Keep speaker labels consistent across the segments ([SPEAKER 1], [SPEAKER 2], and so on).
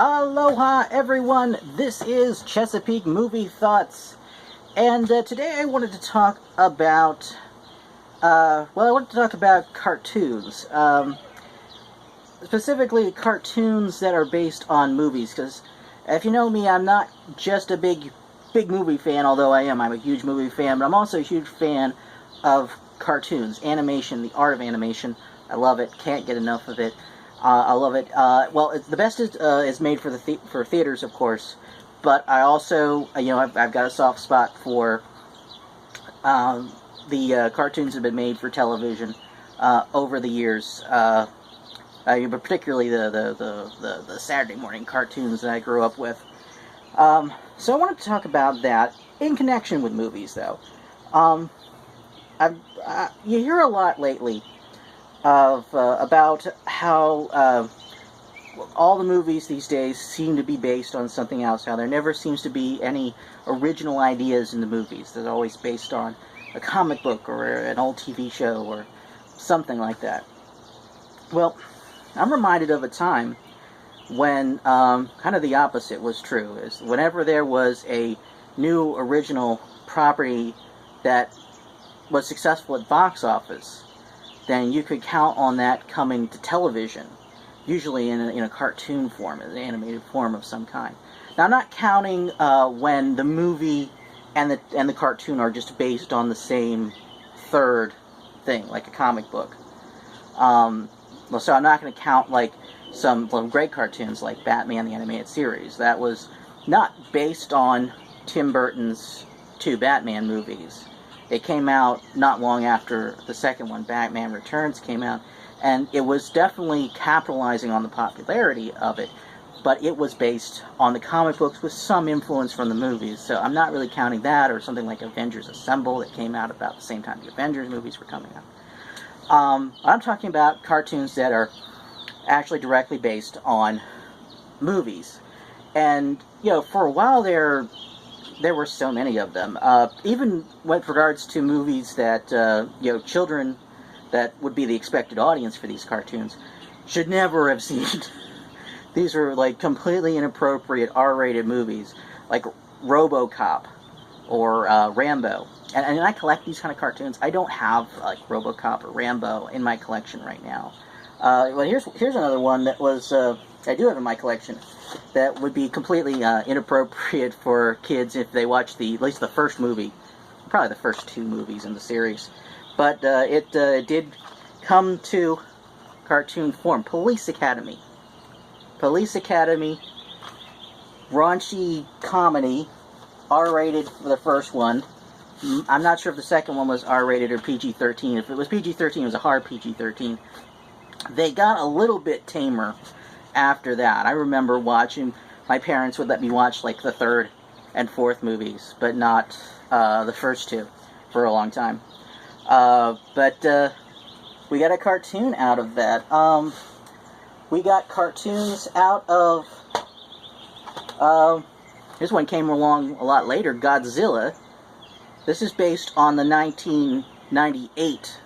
[SPEAKER 1] Aloha everyone, this is Chesapeake Movie Thoughts, and today I wanted to talk about, cartoons, specifically cartoons that are based on movies, because if you know me, I'm not just a big movie fan, although I'm a huge movie fan, but I'm also a huge fan of cartoons, animation, the art of animation. I love it, can't get enough of it. I love it. The best is made for for theaters, of course, but I also, I've got a soft spot for the cartoons that have been made for television over the years, but particularly the Saturday morning cartoons that I grew up with. So I wanted to talk about that in connection with movies, though. You hear a lot lately about how all the movies these days seem to be based on something else, how there never seems to be any original ideas in the movies. They're always based on a comic book or an old TV show or something like that. Well, I'm reminded of a time when kind of the opposite was true. Is whenever there was a new original property that was successful at box office, then you could count on that coming to television, usually in a cartoon form, an animated form of some kind. Now, I'm not counting when the movie and the cartoon are just based on the same third thing, like a comic book. So I'm not going to count like some great cartoons like Batman the Animated Series. That was not based on Tim Burton's two Batman movies. It came out not long after the second one, Batman Returns, came out, and it was definitely capitalizing on the popularity of it, but it was based on the comic books with some influence from the movies, so I'm not really counting that, or something like Avengers Assemble that came out about the same time the Avengers movies were coming out. I'm talking about cartoons that are actually directly based on movies, and, for a while there were so many of them. Even with regards to movies that, children that would be the expected audience for these cartoons should never have seen. These are, completely inappropriate R-rated movies, like RoboCop or Rambo. And I collect these kind of cartoons. I don't have, RoboCop or Rambo in my collection right now. Well, here's another one that was, I do have in my collection, that would be completely inappropriate for kids if they watch at least the first movie, probably the first two movies in the series. But it did come to cartoon form. Police Academy. Police Academy, raunchy comedy, R-rated for the first one. I'm not sure if the second one was R-rated or PG-13. If it was PG-13, it was a hard PG-13. They got a little bit tamer after that. I remember watching, my parents would let me watch the third and fourth movies, but not the first two for a long time. But we got a cartoon out of that. We got cartoons out of, this one came along a lot later, Godzilla. This is based on the 1998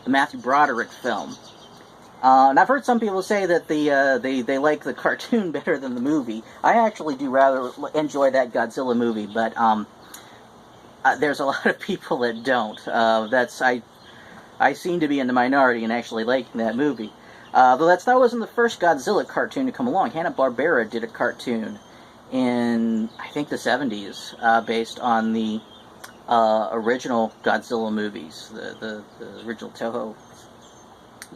[SPEAKER 1] Matthew Broderick film. And I've heard some people say that they like the cartoon better than the movie. I actually do rather enjoy that Godzilla movie, but there's a lot of people that don't. I seem to be in the minority in actually liking that movie. Though that wasn't the first Godzilla cartoon to come along. Hanna-Barbera did a cartoon in, I think, the 70s, based on the original Godzilla movies, the original Toho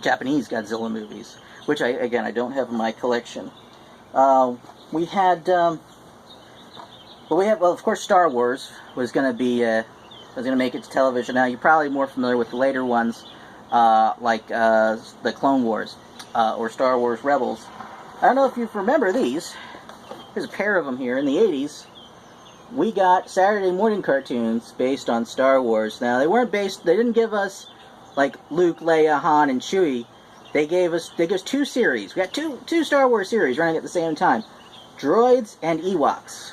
[SPEAKER 1] Japanese Godzilla movies, which I don't have in my collection. We had, of course, Star Wars was going to make it to television. Now, you're probably more familiar with the later ones, like the Clone Wars or Star Wars Rebels. I don't know if you remember these. There's a pair of them here in the 80s. We got Saturday morning cartoons based on Star Wars. Now, they didn't give us like Luke, Leia, Han, and Chewie. They gave us two series. We got two Star Wars series running at the same time. Droids and Ewoks.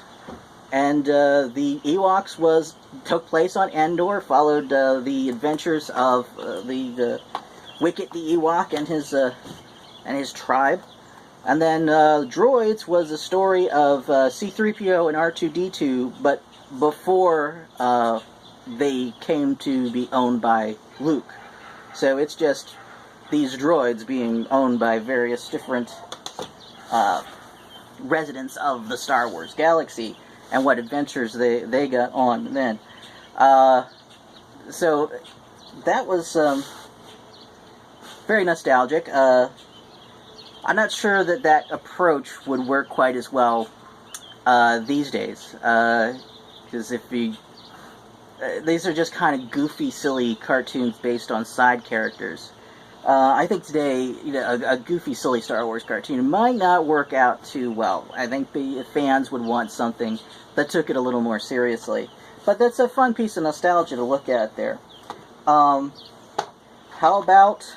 [SPEAKER 1] And the Ewoks took place on Endor, followed the adventures of the Wicket the Ewok and his tribe. And then Droids was a story of C-3PO and R2-D2, but before they came to be owned by Luke. So it's just these droids being owned by various different residents of the Star Wars galaxy, and what adventures they got on then. So that was very nostalgic. I'm not sure that approach would work quite as well these days, because these are just kind of goofy, silly cartoons based on side characters. I think today, a goofy, silly Star Wars cartoon might not work out too well. I think the fans would want something that took it a little more seriously. But that's a fun piece of nostalgia to look at there. How about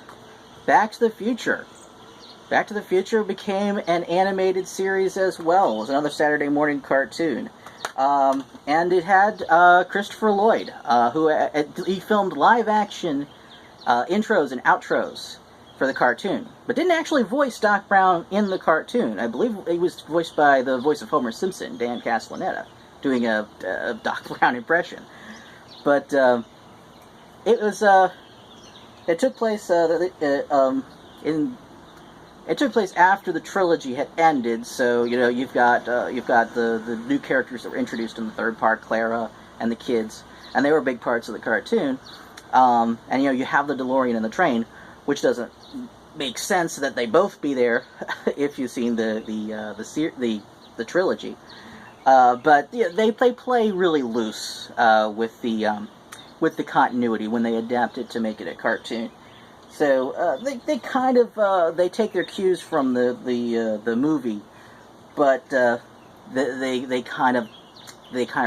[SPEAKER 1] Back to the Future? Back to the Future became an animated series as well. It was another Saturday morning cartoon. And it had Christopher Lloyd, who he filmed live-action intros and outros for the cartoon, but didn't actually voice Doc Brown in the cartoon. I believe he was voiced by the voice of Homer Simpson, Dan Castellaneta, doing a Doc Brown impression. But it was it took place It took place after the trilogy had ended, so you've got the new characters that were introduced in the third part, Clara and the kids, and they were big parts of the cartoon. And you have the DeLorean and the train, which doesn't make sense that they both be there if you've seen the trilogy. But they play really loose with the continuity when they adapt it to make it a cartoon. So they kind of they take their cues from the movie, but they kind of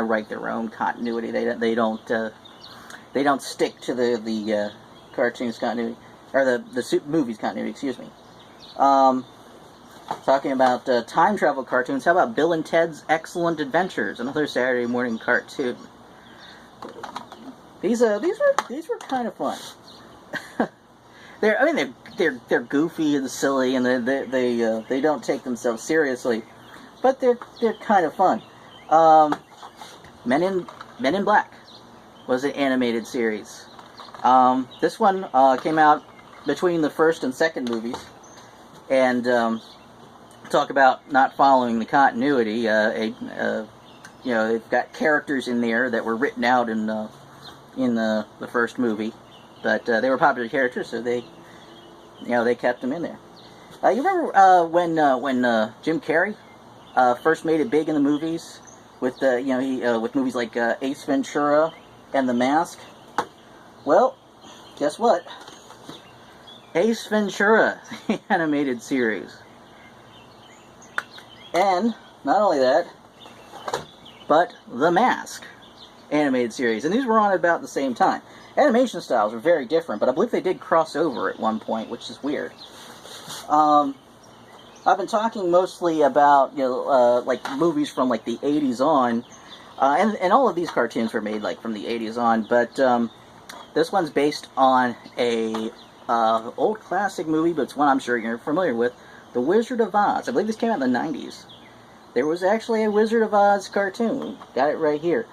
[SPEAKER 1] write their own continuity. They don't stick to the cartoon's continuity, or the movie's continuity. Excuse me. Talking about time travel cartoons, how about Bill and Ted's Excellent Adventures, another Saturday morning cartoon? These were kind of fun. They're goofy and silly, and they don't take themselves seriously, but they're kind of fun. Men in Black was an animated series. This one came out between the first and second movies, and talk about not following the continuity. They've got characters in there that were written out in the first movie, but they were popular characters, so they kept them in there. You remember when Jim Carrey first made it big in the movies with with movies like Ace Ventura and The Mask? Well, guess what? Ace Ventura, the animated series. And not only that, but The Mask animated series. And these were on about the same time. Animation styles were very different, but I believe they did cross over at one point, which is weird. I've been talking mostly about like movies from like the 80s on, and all of these cartoons were made like from the 80s on, but this one's based on a old classic movie, but it's one I'm sure you're familiar with, The Wizard of Oz. I believe this came out in the 90s. There was actually a Wizard of Oz cartoon. Got it right here.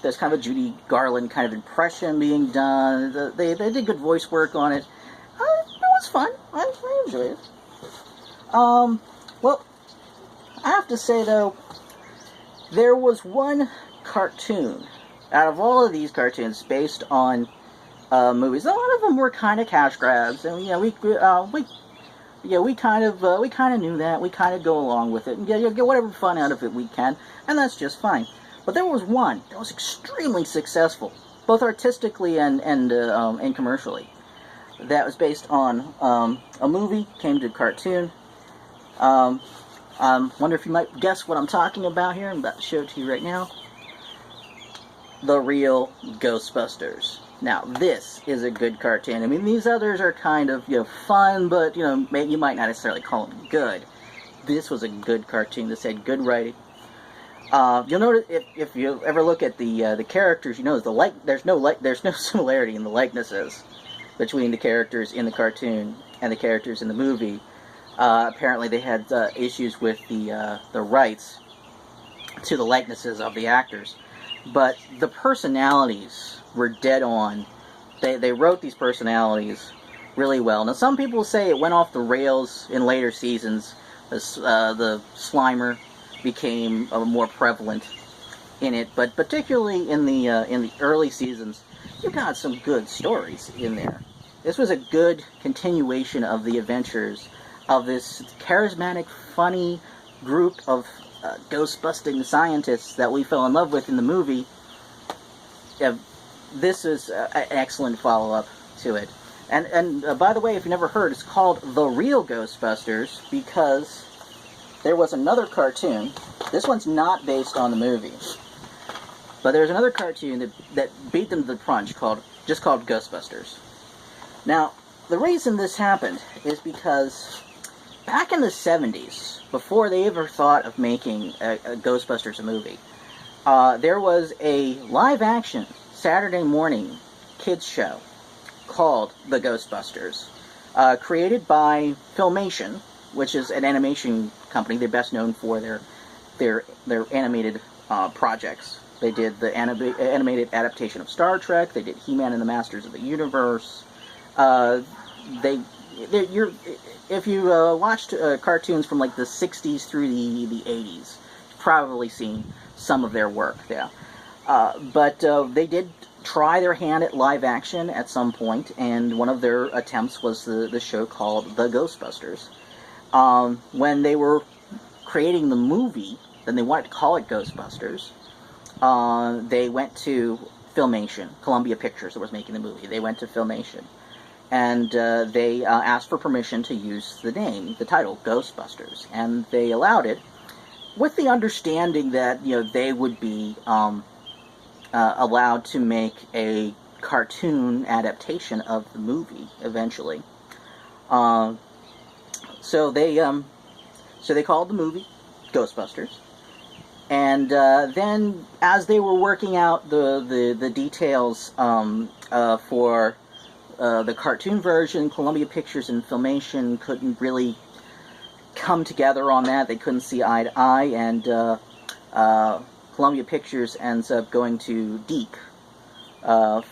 [SPEAKER 1] There's kind of a Judy Garland kind of impression being done. They did good voice work on it. It was fun. I enjoyed it. Well, I have to say though, there was one cartoon out of all of these cartoons based on movies. A lot of them were kind of cash grabs, and we kind of knew that. We kind of go along with it and get whatever fun out of it we can, and that's just fine. But there was one that was extremely successful, both artistically and commercially. That was based on a movie, came to a cartoon. Wonder if you might guess what I'm talking about here. I'm about to show it to you right now. The Real Ghostbusters. Now, this is a good cartoon. I mean, these others are kind of, fun, but, you might not necessarily call them good. This was a good cartoon. This had good writing. You'll notice if you ever look at the characters, you notice there's no similarity in the likenesses between the characters in the cartoon and the characters in the movie. Apparently, they had issues with the rights to the likenesses of the actors, but the personalities were dead on. They wrote these personalities really well. Now, some people say it went off the rails in later seasons. The Slimer became more prevalent in it, but particularly in the early seasons, you got some good stories in there. This was a good continuation of the adventures of this charismatic, funny group of ghost-busting scientists that we fell in love with in the movie. This is an excellent follow-up to it. And by the way, if you never heard, it's called The Real Ghostbusters because there was another cartoon. This one's not based on the movie, but there's another cartoon that beat them to the punch just called Ghostbusters. Now, the reason this happened is because back in the 70s, before they ever thought of making a Ghostbusters movie, there was a live-action Saturday morning kids show called The Ghostbusters, created by Filmation, which is an animation company. They're best known for their animated projects. They did the animated adaptation of Star Trek. They did He-Man and the Masters of the Universe. If you watched cartoons from like the 60s through the 80s, you've probably seen some of their work there. But they did try their hand at live action at some point, and one of their attempts was the show called The Ghostbusters. When they were creating the movie, then they wanted to call it Ghostbusters. They went to Filmation, Columbia Pictures that was making the movie. They went to Filmation, and they asked for permission to use the title, Ghostbusters, and they allowed it, with the understanding that they would be allowed to make a cartoon adaptation of the movie eventually. So they called the movie Ghostbusters, and then as they were working out the details for the cartoon version, Columbia Pictures and Filmation couldn't really come together on that. They couldn't see eye to eye, and Columbia Pictures ends up going to Deep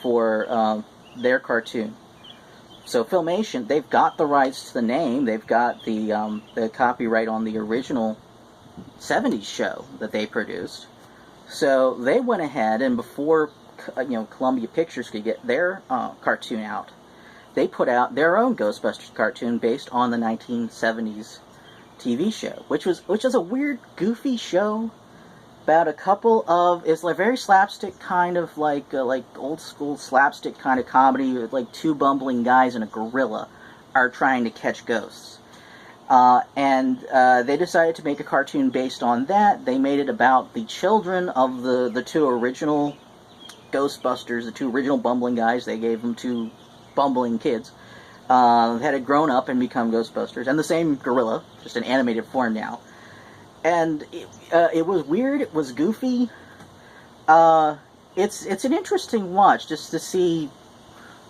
[SPEAKER 1] for their cartoon. So Filmation, they've got the rights to the name. They've got the copyright on the original 70s show that they produced. So they went ahead, and before Columbia Pictures could get their cartoon out, they put out their own Ghostbusters cartoon based on the 1970s TV show, which is a weird, goofy show about a couple of, it's like very slapstick kind of like old school slapstick kind of comedy with like two bumbling guys and a gorilla are trying to catch ghosts. And they decided to make a cartoon based on that. They made it about the children of the two original Ghostbusters, the two original bumbling guys. They gave them two bumbling kids that had grown up and become Ghostbusters, and the same gorilla, just in animated form now. And it was weird. It was goofy. It's an interesting watch just to see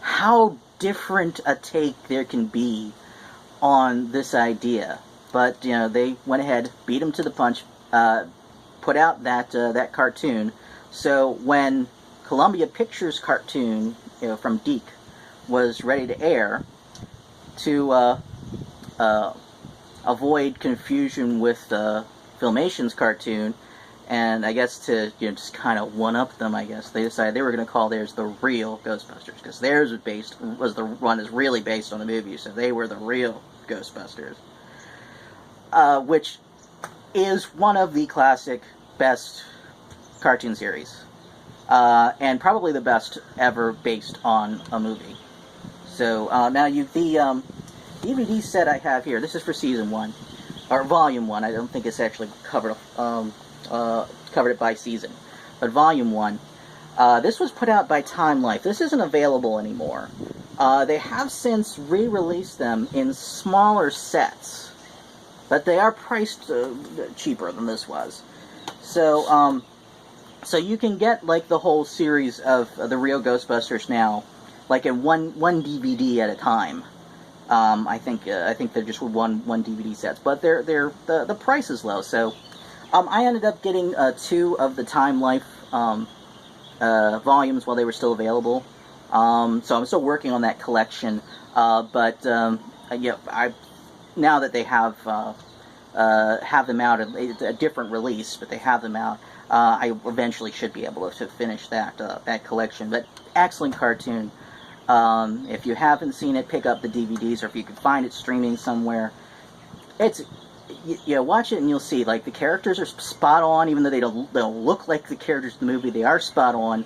[SPEAKER 1] how different a take there can be on this idea. But they went ahead, beat him to the punch, put out that cartoon. So when Columbia Pictures cartoon from Deke was ready to air, to avoid confusion with Filmation's cartoon, and I guess to just kind of one-up them, I guess they decided they were going to call theirs The Real Ghostbusters, because theirs was the one is really based on the movie, so they were the real Ghostbusters, which is one of the classic best cartoon series, and probably the best ever based on a movie. So now the DVD set I have here, this is for season 1. Or volume 1, I don't think it's actually covered it by season. But volume 1, this was put out by Time Life. This isn't available anymore. They have since re-released them in smaller sets, but they are priced cheaper than this was. So you can get like the whole series of the Real Ghostbusters now, like in one DVD at a time. I think they're just one DVD sets, but the price is low. So I ended up getting 2 of the Time Life volumes while they were still available. So I'm still working on that collection. But yeah, now that they have them out, it's a different release, but they have them out. I eventually should be able to finish that collection. But excellent cartoon. If you haven't seen it, pick up the DVDs, or if you can find it streaming somewhere. Watch it and you'll see, like, the characters are spot on, even though they don't look like the characters in the movie. They are spot on.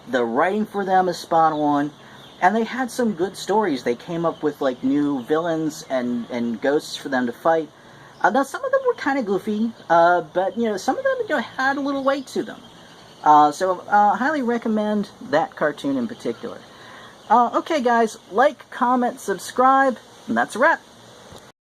[SPEAKER 1] The writing for them is spot on, and they had some good stories. They came up with, like, new villains and ghosts for them to fight. Now, some of them were kind of goofy, but, some of them had a little weight to them. So highly recommend that cartoon in particular. Okay, guys, like, comment, subscribe, and that's a wrap.